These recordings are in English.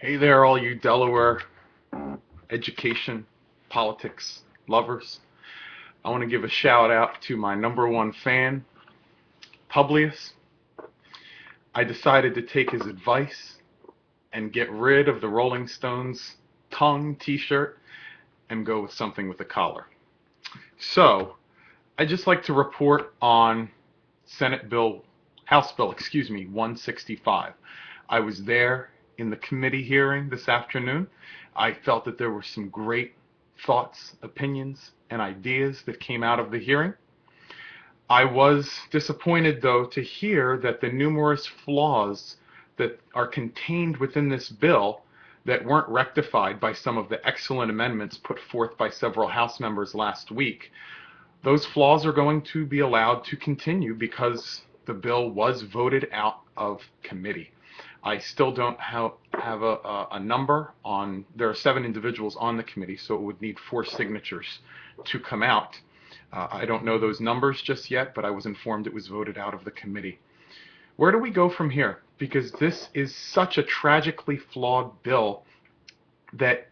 Hey there, all you Delaware education, politics lovers. I want to give a shout out to my number one fan, Publius. I decided to take his advice and get rid of the Rolling Stones tongue t-shirt and go with something with a collar. So, I just like to report on House Bill, 165. I was there in the committee hearing this afternoon. I felt that there were some great thoughts, opinions, and ideas that came out of the hearing. I was disappointed, though, to hear that the numerous flaws that are contained within this bill that weren't rectified by some of the excellent amendments put forth by several House members last week, those flaws are going to be allowed to continue because the bill was voted out of committee. I still don't have a number on, there are 7 individuals on the committee, so it would need 4 signatures to come out. I don't know those numbers just yet, but I was informed it was voted out of the committee. Where do we go from here? Because this is such a tragically flawed bill that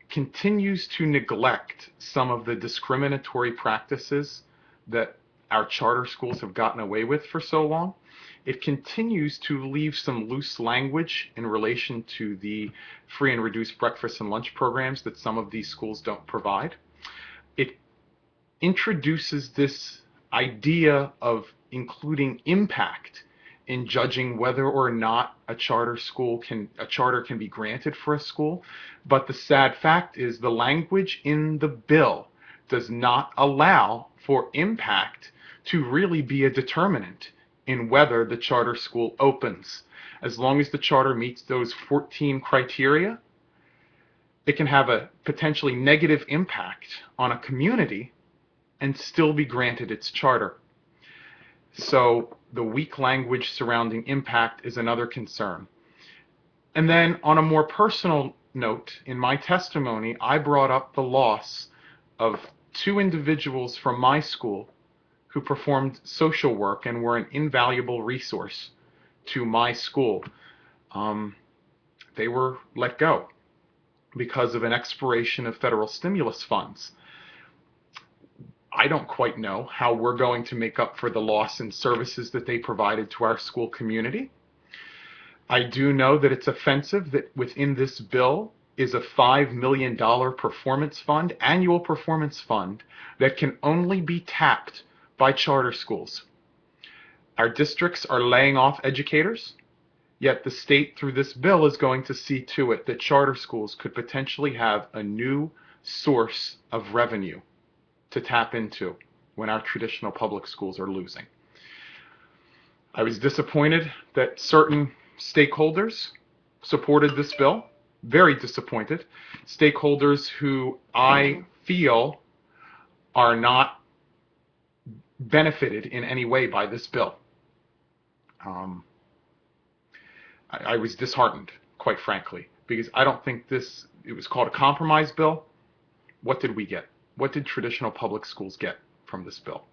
continues to neglect some of the discriminatory practices that our charter schools have gotten away with for so long. It continues to leave some loose language in relation to the free and reduced breakfast and lunch programs that some of these schools don't provide. It introduces this idea of including impact in judging whether or not a charter can be granted for a school. But the sad fact is the language in the bill does not allow for impact to really be a determinant in whether the charter school opens. As long as the charter meets those 14 criteria, it can have a potentially negative impact on a community and still be granted its charter. So the weak language surrounding impact is another concern. And then on a more personal note, in my testimony, I brought up the loss of 2 individuals from my school who performed social work and were an invaluable resource to my school. They were let go because of an expiration of federal stimulus funds. I don't quite know how we're going to make up for the loss in services that they provided to our school community. I do know that it's offensive that within this bill is a $5 million performance fund, annual performance fund, that can only be tapped by charter schools. Our districts are laying off educators, yet the state through this bill is going to see to it that charter schools could potentially have a new source of revenue to tap into when our traditional public schools are losing. I was disappointed that certain stakeholders supported this bill. Very disappointed. Stakeholders who I feel are not benefited in any way by this bill. I was disheartened, quite frankly, because I don't think it was called a compromise bill. What did we get? What did traditional public schools get from this bill?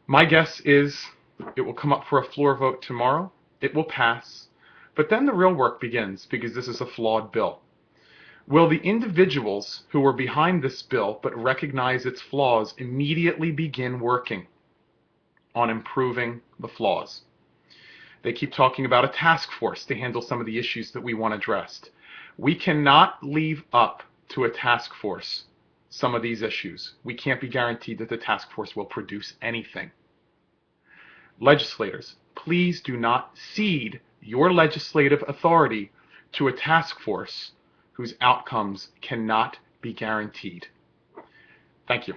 My guess is it will come up for a floor vote tomorrow. It will pass. But then the real work begins because this is a flawed bill. Will the individuals who were behind this bill but recognize its flaws immediately begin working on improving the flaws? They keep talking about a task force to handle some of the issues that we want addressed. We cannot leave up to a task force some of these issues. We can't be guaranteed that the task force will produce anything. Legislators, please do not cede your legislative authority to a task force whose outcomes cannot be guaranteed. Thank you.